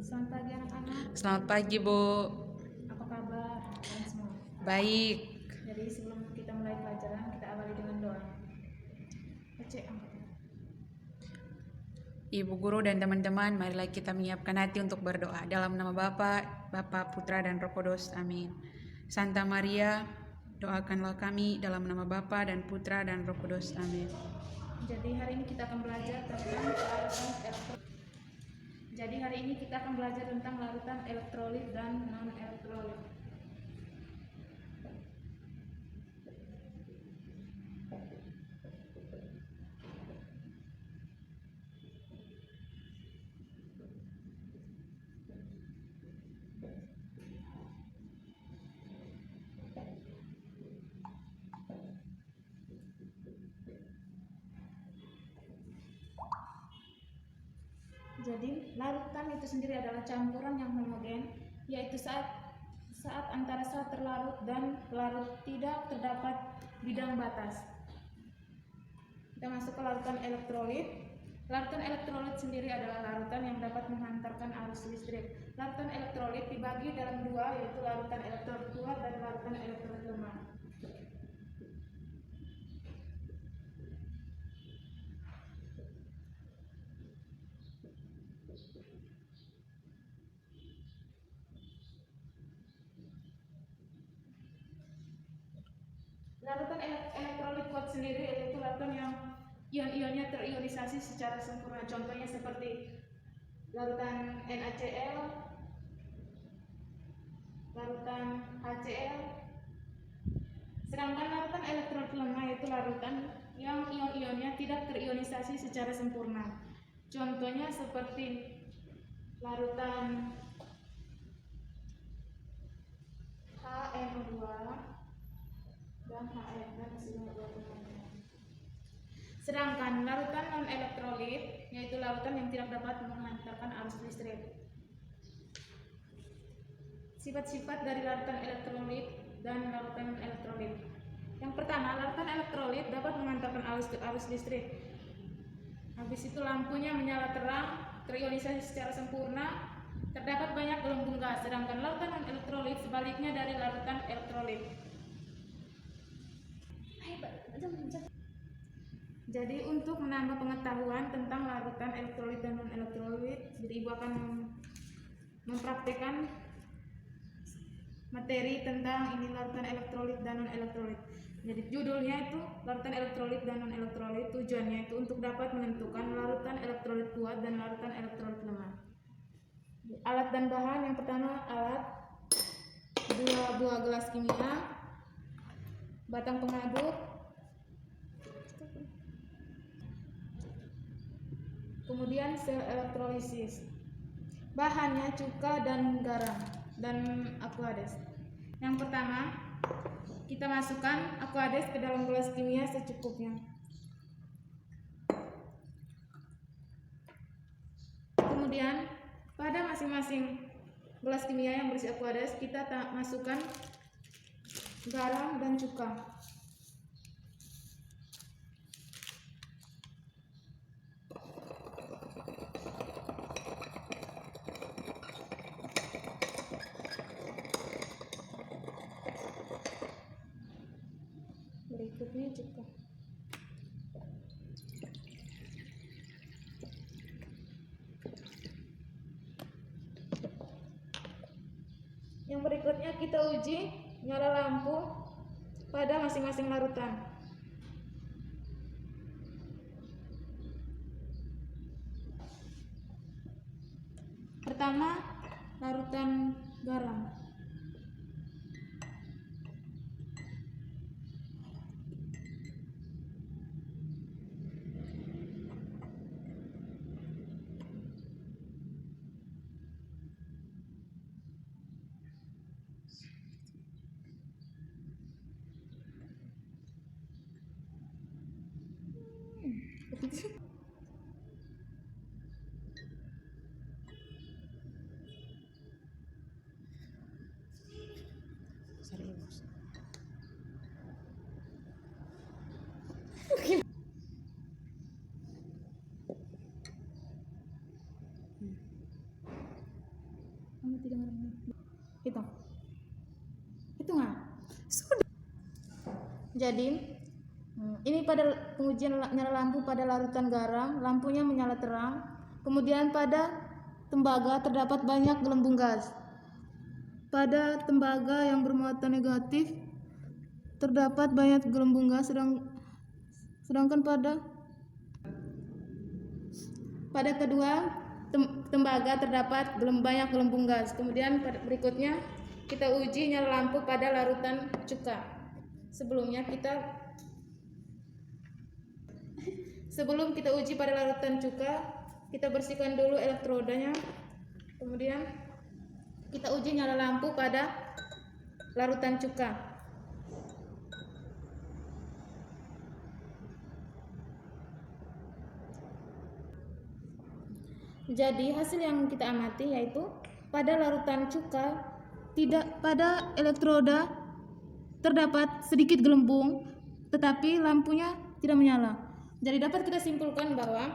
Selamat pagi anak-anak. Selamat pagi, Bu. Apa kabar kalian semua? Baik. Jadi sebelum kita mulai pelajaran, kita awali dengan doa. Baca angkat. Ibu guru dan teman-teman, marilah kita menyiapkan hati untuk berdoa. Dalam nama Bapa, Putra, dan Roh Kudus. Amin. Santa Maria, doakanlah kami dalam nama Bapa dan Putra dan Roh Kudus. Amin. Jadi hari ini kita akan belajar tentang larutan elektrolit dan non-elektrolit. Jadi larutan itu sendiri adalah campuran yang homogen, yaitu saat antara saat terlarut dan larut tidak terdapat bidang batas. Kita masuk ke larutan elektrolit. Larutan elektrolit sendiri adalah larutan yang dapat menghantarkan arus listrik. Larutan elektrolit dibagi dalam dua, yaitu larutan elektrolit kuat dan larutan elektrolit lemah. Larutan elektrolit kuat sendiri yaitu larutan yang ion-ionnya terionisasi secara sempurna. Contohnya seperti larutan NaCl, larutan HCl. Sedangkan larutan elektrolit lemah yaitu larutan yang ion-ionnya tidak terionisasi secara sempurna. Contohnya seperti larutan HNO2 dan HN dan SiO2. Sedangkan larutan non-elektrolit yaitu larutan yang tidak dapat menghantarkan arus listrik. Sifat-sifat dari larutan elektrolit dan larutan non-elektrolit. Yang pertama, larutan elektrolit dapat mengantarkan arus listrik. Habis itu lampunya menyala terang, terionisasi secara sempurna, terdapat banyak gelembung gas. Sedangkan larutan non-elektrolit sebaliknya dari larutan elektrolit. Jadi untuk menambah pengetahuan tentang larutan elektrolit dan non-elektrolit, jadi Ibu akan mempraktikkan materi tentang ini larutan elektrolit dan non-elektrolit. Jadi judulnya itu larutan elektrolit dan non-elektrolit. Tujuannya itu untuk dapat menentukan larutan elektrolit kuat dan larutan elektrolit lemah. Alat dan bahan, yang pertama alat 2 buah gelas kimia, batang pengaduk, kemudian sel elektrolisis. Bahannya cuka dan garam dan aquades. Yang pertama, kita masukkan aquades ke dalam gelas kimia secukupnya. Kemudian pada masing-masing gelas kimia yang berisi aquades kita masukkan garam dan cuka. Berikutnya cuka. Yang berikutnya kita uji nyala lampu pada masing-masing larutan. Pertama, larutan garam. Serius. Hitung. Hitung ah. Sudah. Jadi ini pada pengujian nyala lampu pada larutan garam, lampunya menyala terang. Kemudian pada tembaga terdapat banyak gelembung gas. Pada tembaga yang bermuatan negatif terdapat banyak gelembung gas, sedangkan pada kedua tembaga terdapat banyak gelembung gas. Kemudian berikutnya kita uji nyala lampu pada larutan cuka. Sebelum kita uji pada larutan cuka, kita bersihkan dulu elektrodanya. Kemudian kita uji nyala lampu pada larutan cuka. Jadi hasil yang kita amati yaitu pada larutan cuka pada elektroda terdapat sedikit gelembung, tetapi lampunya tidak menyala. Jadi dapat kita simpulkan bahwa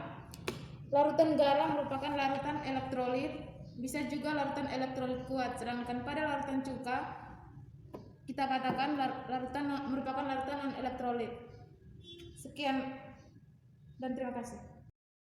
larutan garam merupakan larutan elektrolit, bisa juga larutan elektrolit kuat. Sedangkan pada larutan cuka kita katakan merupakan larutan non elektrolit. Sekian dan terima kasih.